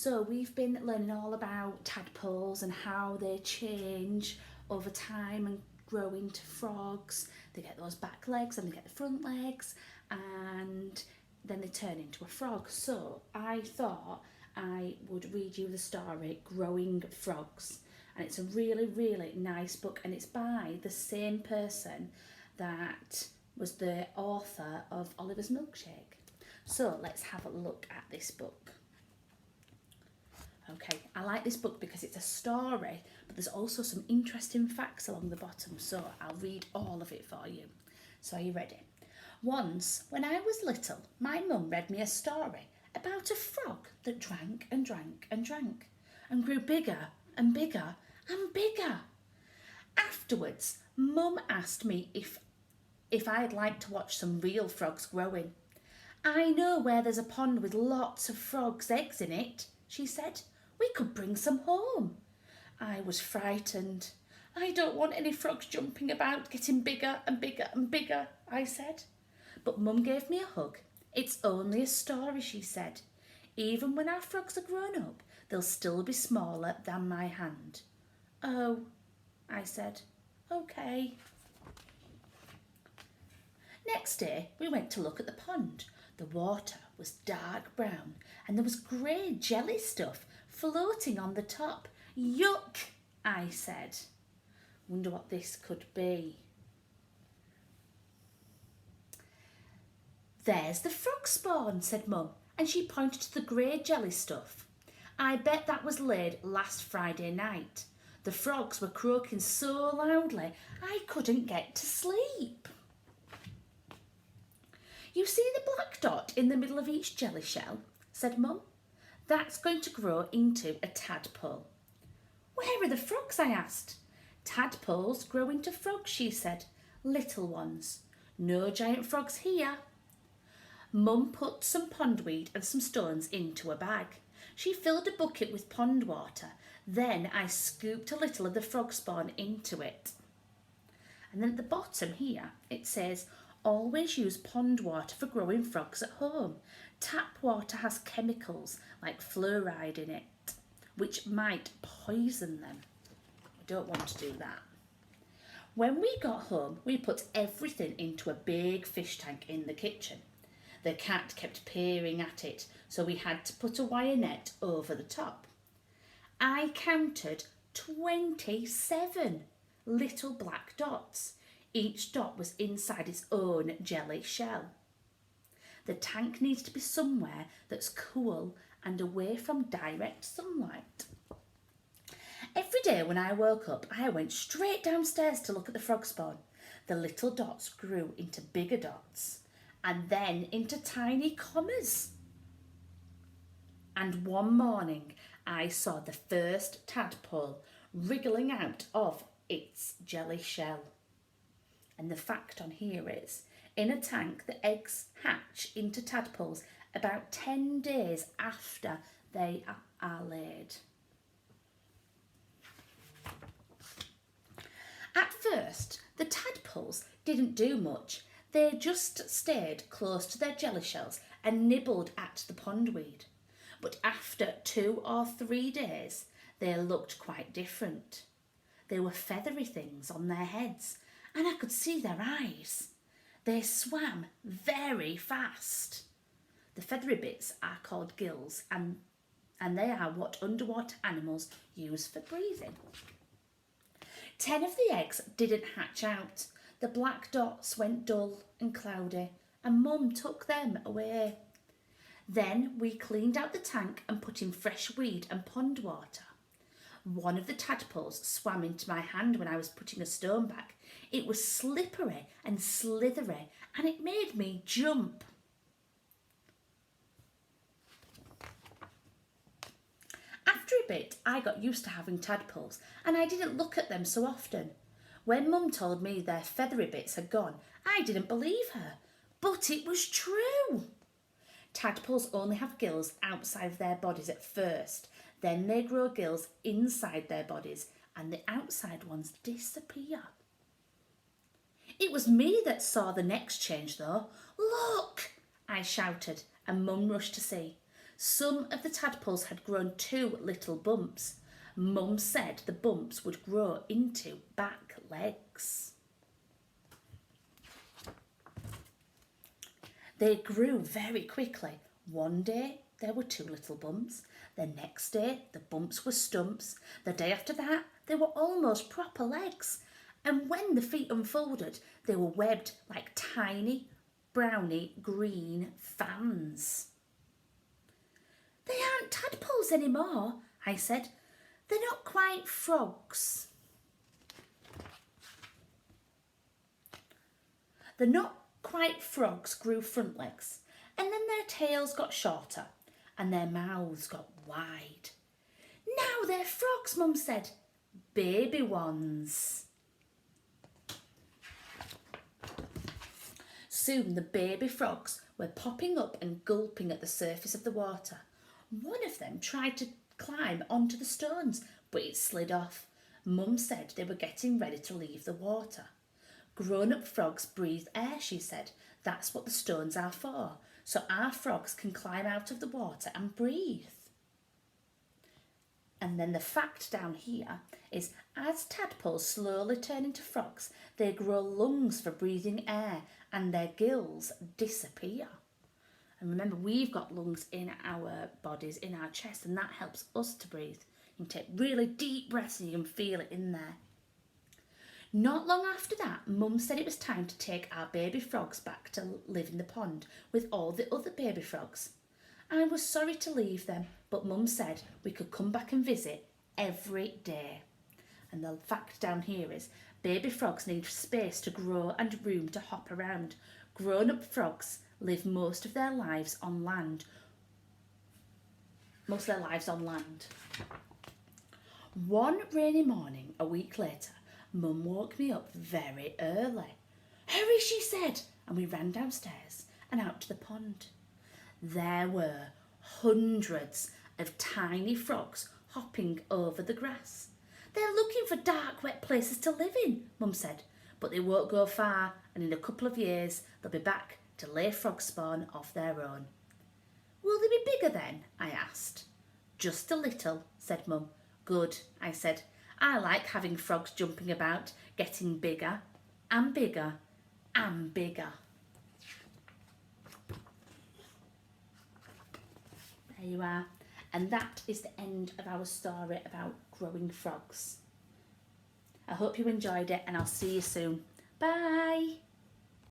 So we've been learning all about tadpoles and how they change over time and grow into frogs. They get those back legs and they get the front legs and then they turn into a frog. So I thought I would read you the story Growing Frogs. And it's a really, really nice book, and it's by the same person that was the author of Oliver's Milkshake. So let's have a look at this book. Okay, I like this book because it's a story, but there's also some interesting facts along the bottom, so I'll read all of it for you. So are you ready? Once, when I was little, my mum read me a story about a frog that drank and drank and drank and grew bigger and bigger and bigger. Afterwards, Mum asked me if I'd like to watch some real frogs growing. I know where there's a pond with lots of frogs' eggs in it, she said. We could bring some home. I was frightened. I don't want any frogs jumping about, getting bigger and bigger and bigger, I said. But Mum gave me a hug. It's only a story, she said. Even when our frogs are grown up, they'll still be smaller than my hand. Oh, I said. Okay. Next day, we went to look at the pond. The water was dark brown and there was grey jelly stuff floating on the top. Yuck, I said. Wonder what this could be. There's the frog spawn, said Mum, and she pointed to the grey jelly stuff. I bet that was laid last Friday night. The frogs were croaking so loudly I couldn't get to sleep. You see the black dot in the middle of each jelly shell, said Mum. That's going to grow into a tadpole. Where are the frogs? I asked. Tadpoles grow into frogs, she said. Little ones. No giant frogs here. Mum put some pondweed and some stones into a bag. She filled a bucket with pond water. Then I scooped a little of the frog spawn into it. And then at the bottom here it says, always use pond water for growing frogs at home. Tap water has chemicals like fluoride in it, which might poison them. We don't want to do that. When we got home, we put everything into a big fish tank in the kitchen. The cat kept peering at it, so we had to put a wire net over the top. I counted 27 little black dots. Each dot was inside its own jelly shell. The tank needs to be somewhere that's cool and away from direct sunlight. Every day when I woke up, I went straight downstairs to look at the frog spawn. The little dots grew into bigger dots and then into tiny commas. And one morning, I saw the first tadpole wriggling out of its jelly shell. And the fact on here is, in a tank, the eggs hatch into tadpoles about 10 days after they are laid. At first, the tadpoles didn't do much. They just stayed close to their jelly shells and nibbled at the pondweed. But after 2 or 3 days, they looked quite different. There were feathery things on their heads, and I could see their eyes. They swam very fast. The feathery bits are called gills, and they are what underwater animals use for breathing. 10 of the eggs didn't hatch out. The black dots went dull and cloudy, and Mum took them away. Then we cleaned out the tank and put in fresh weed and pond water. One of the tadpoles swam into my hand when I was putting a stone back. It was slippery and slithery, and it made me jump. After a bit, I got used to having tadpoles, and I didn't look at them so often. When Mum told me their feathery bits had gone, I didn't believe her, but it was true. Tadpoles only have gills outside of their bodies at first. Then they grow gills inside their bodies and the outside ones disappear. It was me that saw the next change though. Look, I shouted and Mum rushed to see. Some of the tadpoles had grown 2 little bumps. Mum said the bumps would grow into back legs. They grew very quickly. One day there were 2 little bumps. The next day the bumps were stumps. The day after that they were almost proper legs. And when the feet unfolded, they were webbed like tiny, browny, green fans. They aren't tadpoles anymore, I said. They're not quite frogs. The not quite frogs grew front legs, and then their tails got shorter and their mouths got wide. Now they're frogs, Mum said. Baby ones. Soon the baby frogs were popping up and gulping at the surface of the water. One of them tried to climb onto the stones, but it slid off. Mum said they were getting ready to leave the water. Grown-up frogs breathe air, she said. That's what the stones are for, so our frogs can climb out of the water and breathe. And then the fact down here is, as tadpoles slowly turn into frogs, they grow lungs for breathing air and their gills disappear. And remember, we've got lungs in our bodies, in our chest, and that helps us to breathe. You can take really deep breaths and you can feel it in there. Not long after that, Mum said it was time to take our baby frogs back to live in the pond with all the other baby frogs. I was sorry to leave them, but Mum said we could come back and visit every day. And the fact down here is, baby frogs need space to grow and room to hop around. Grown-up frogs live most of their lives on land. One rainy morning, a week later, Mum woke me up very early. Hurry, she said, and we ran downstairs and out to the pond. There were hundreds of tiny frogs hopping over the grass. They're looking for dark, wet places to live in, Mum said, but they won't go far, and in a couple of years they'll be back to lay frog spawn of their own. Will they be bigger then? I asked. Just a little, said Mum. Good, I said. I like having frogs jumping about, getting bigger and bigger and bigger. There you are. And that is the end of our story about growing frogs. I hope you enjoyed it, and I'll see you soon. Bye.